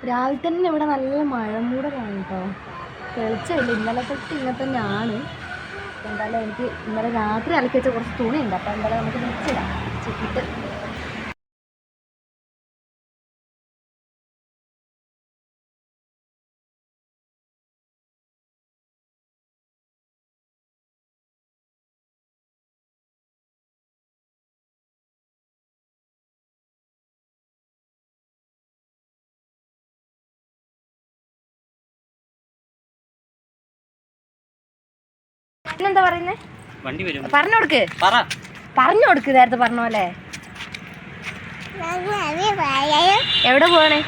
രാവിലെ തന്നെ ഇവിടെ നല്ല മഴ മൂടലാണ് കേട്ടോ. തെളിച്ചില്ല, ഇന്നലെ തൊട്ട് ഇങ്ങനെ തന്നെയാണ്. എന്തായാലും എനിക്ക് ഇന്നലെ രാത്രി അലക്കി വെച്ച കുറച്ച് തുണിയുണ്ട്, അപ്പോൾ എന്തായാലും നമുക്ക് വെച്ചിടാം ചുറ്റിട്ട്. എന്താ പറയുന്നേ? പറഞ്ഞു കൊടുക്ക് നേരത്തെ പറഞ്ഞ പോലെ. എവിടെ പോകണേ?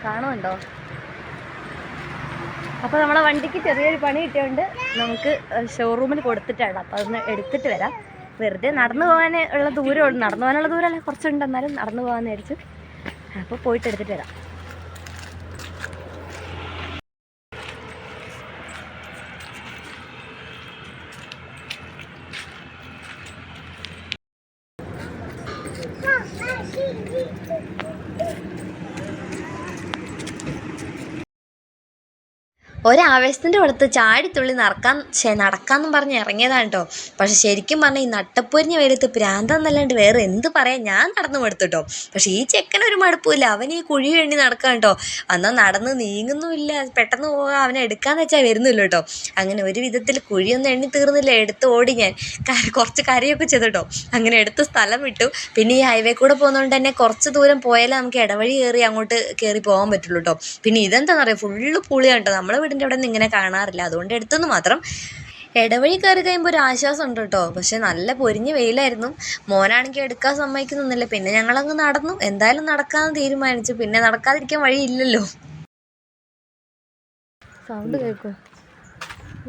കാണുന്നുണ്ടോ? അപ്പോൾ നമ്മളെ വണ്ടിക്ക് ചെറിയൊരു പണി കിട്ടിയോണ്ട് നമുക്ക് ഷോറൂമിൽ കൊടുത്തിട്ടാണ്. അപ്പോൾ അതൊന്ന് എടുത്തിട്ട് വരാം. വെറുതെ നടന്നു പോകാൻ ഉള്ള ദൂരമുള്ളൂ, നടന്നു പോകാനുള്ള ദൂരമല്ല കുറച്ചുണ്ട്, എന്നാലും നടന്നു പോകാമെന്ന് വിചാരിച്ചു. അപ്പോൾ പോയിട്ട് എടുത്തിട്ട് വരാം. ഒരാവേശത്തിൻ്റെ അടുത്ത് ചാടിത്തുള്ളി നടക്കാമെന്നും പറഞ്ഞ് ഇറങ്ങിയതാണ് കേട്ടോ. പക്ഷെ ശരിക്കും പറഞ്ഞാൽ ഈ നട്ടപ്പൊരിഞ്ഞ വെയിലത്ത് പ്രാന്തെന്നല്ലാണ്ട് വേറെ എന്ത് പറയാൻ, ഞാൻ നടന്നു മടുത്തു കേട്ടോ. പക്ഷേ ഈ ചെക്കനൊരു മടുപ്പില്ല, അവൻ ഈ കുഴി വേണ്ടി നടക്കാൻ കേട്ടോ. എന്നാൽ നടന്ന് നീങ്ങുന്നുമില്ല, പെട്ടെന്ന് പോകാൻ അവനെ എടുക്കാന്ന് വെച്ചാൽ വരുന്നില്ല കേട്ടോ. അങ്ങനെ ഒരു വിധത്തിൽ കുഴിയൊന്നും എണ്ണി തീർന്നില്ല, എടുത്ത് ഓടി ഞാൻ കുറച്ച് കരയൊക്കെ ചെയ്തു കേട്ടോ. അങ്ങനെ എടുത്ത് സ്ഥലം വിട്ടു. പിന്നെ ഈ ഹൈവേ കൂടെ പോകുന്നതുകൊണ്ട് തന്നെ കുറച്ച് ദൂരം പോയാലേ നമുക്ക് ഇടവഴി അങ്ങോട്ട് കയറി പോകാൻ പറ്റുള്ളൂ കേട്ടോ. പിന്നെ ഇതെന്താണെന്ന് അറിയാം, ഫുള്ള് പുളിയാണ് കേട്ടോ. നമ്മുടെ വീടിൻ്റെ അവിടെ നിന്ന് ഇങ്ങനെ കാണാറില്ല, അതുകൊണ്ട് എടുത്തെന്ന് മാത്രം. ഇടവഴി കയറി കഴിയുമ്പോൾ ഒരു ആശ്വാസം ഉണ്ട് കേട്ടോ. പക്ഷെ നല്ല പൊരിഞ്ഞ വെയിലായിരുന്നു. മോനാണെങ്കിൽ എടുക്കാൻ സമ്മതിക്കുന്നില്ല. പിന്നെ ഞങ്ങളങ്ങ് നടന്നു. എന്തായാലും നടക്കാമെന്ന് തീരുമാനിച്ചു. പിന്നെ നടക്കാതിരിക്കാൻ വഴിയില്ലല്ലോ. സൗണ്ട് കേൾക്കും,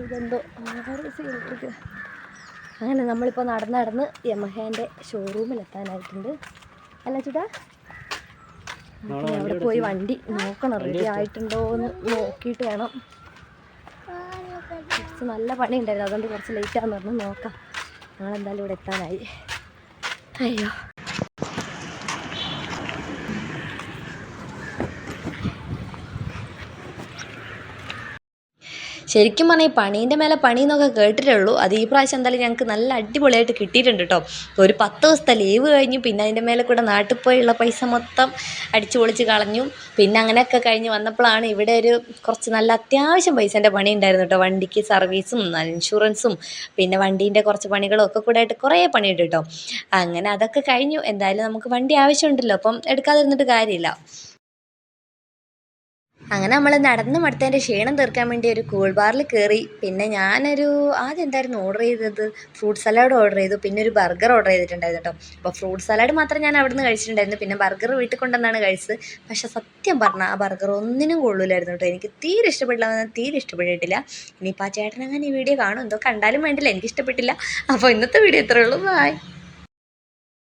ഇതെന്തോ അങ്ങനെ നമ്മളിപ്പോൾ നടന്ന് യമഹേൻ്റെ ഷോറൂമിലെത്താനായിട്ടുണ്ട്. അല്ല ചേട്ടാ, അവിടെ പോയി വണ്ടി നോക്കണം, റെഡി ആയിട്ടുണ്ടോ എന്ന് നോക്കിയിട്ട് വേണം. കുറച്ച് നല്ല പണി ഉണ്ടായിരുന്നു, അതുകൊണ്ട് കുറച്ച് ലേറ്റാന്ന് പറഞ്ഞു. നോക്കാം. ഞങ്ങളെന്തായാലും ഇവിടെ എത്താനായി. അയ്യോ, ശരിക്കും പറഞ്ഞാൽ ഈ പണീൻ്റെ മേലെ പണി എന്നൊക്കെ കേട്ടിട്ടേ ഉള്ളൂ. അത് ഈ പ്രാവശ്യം എന്തായാലും ഞങ്ങൾക്ക് നല്ല അടിപൊളിയായിട്ട് കിട്ടിയിട്ടുണ്ട് കേട്ടോ. ഒരു 10 ദിവസത്തെ ലീവ് കഴിഞ്ഞു. പിന്നെ അതിൻ്റെ മേലെ കൂടെ നാട്ടിൽ പോയുള്ള പൈസ മൊത്തം അടിച്ചു പൊളിച്ച് കളഞ്ഞു. പിന്നെ അങ്ങനെയൊക്കെ കഴിഞ്ഞ് വന്നപ്പോഴാണ് ഇവിടെ ഒരു കുറച്ച് നല്ല അത്യാവശ്യം പൈസേൻ്റെ പണി ഉണ്ടായിരുന്നു കേട്ടോ. വണ്ടിക്ക് സർവീസും ഇൻഷുറൻസും പിന്നെ വണ്ടീൻ്റെ കുറച്ച് പണികളും ഒക്കെ കൂടെ ആയിട്ട് കുറേ പണിയുണ്ട് കേട്ടോ. അങ്ങനെ അതൊക്കെ കഴിഞ്ഞു. എന്തായാലും നമുക്ക് വണ്ടി ആവശ്യമുണ്ടല്ലോ, അപ്പം എടുക്കാതിരുന്നിട്ട് കാര്യമില്ല. അങ്ങനെ നമ്മൾ നടന്ന് മടുത്തതിൻ്റെ ക്ഷീണം തീർക്കാൻ വേണ്ടി ഒരു കൂൾ ബാറിൽ കയറി. പിന്നെ ഞാനൊരു ആദ്യം എന്തായിരുന്നു ഓർഡർ ചെയ്തത്, ഫ്രൂട്ട് സലാഡ് ഓർഡർ ചെയ്തു. പിന്നെ ഒരു ബർഗർ ഓർഡർ ചെയ്തിട്ടുണ്ടായിരുന്നു കേട്ടോ. അപ്പോൾ ഫ്രൂട്ട് സലാഡ് മാത്രം ഞാൻ അവിടെ നിന്ന് കഴിച്ചിട്ടുണ്ടായിരുന്നു. പിന്നെ ബർഗർ വീട്ടിൽ കൊണ്ടുവന്നാണ് കഴിച്ചത്. പക്ഷേ സത്യം പറഞ്ഞാൽ ആ ബർഗർ ഒന്നിനും കൊള്ളില്ലായിരുന്നു കേട്ടോ. എനിക്ക് തീരെ ഇഷ്ടപ്പെട്ടിട്ടില്ല. ഇനിയിപ്പോൾ ആ ചേട്ടനങ്ങനെ ഈ വീഡിയോ കാണും, എന്തോ കണ്ടാലും വേണ്ടില്ല, എനിക്കിഷ്ടപ്പെട്ടില്ല. അപ്പോൾ ഇന്നത്തെ വീഡിയോ ഇത്രയേ ഉള്ളൂ. ബൈ.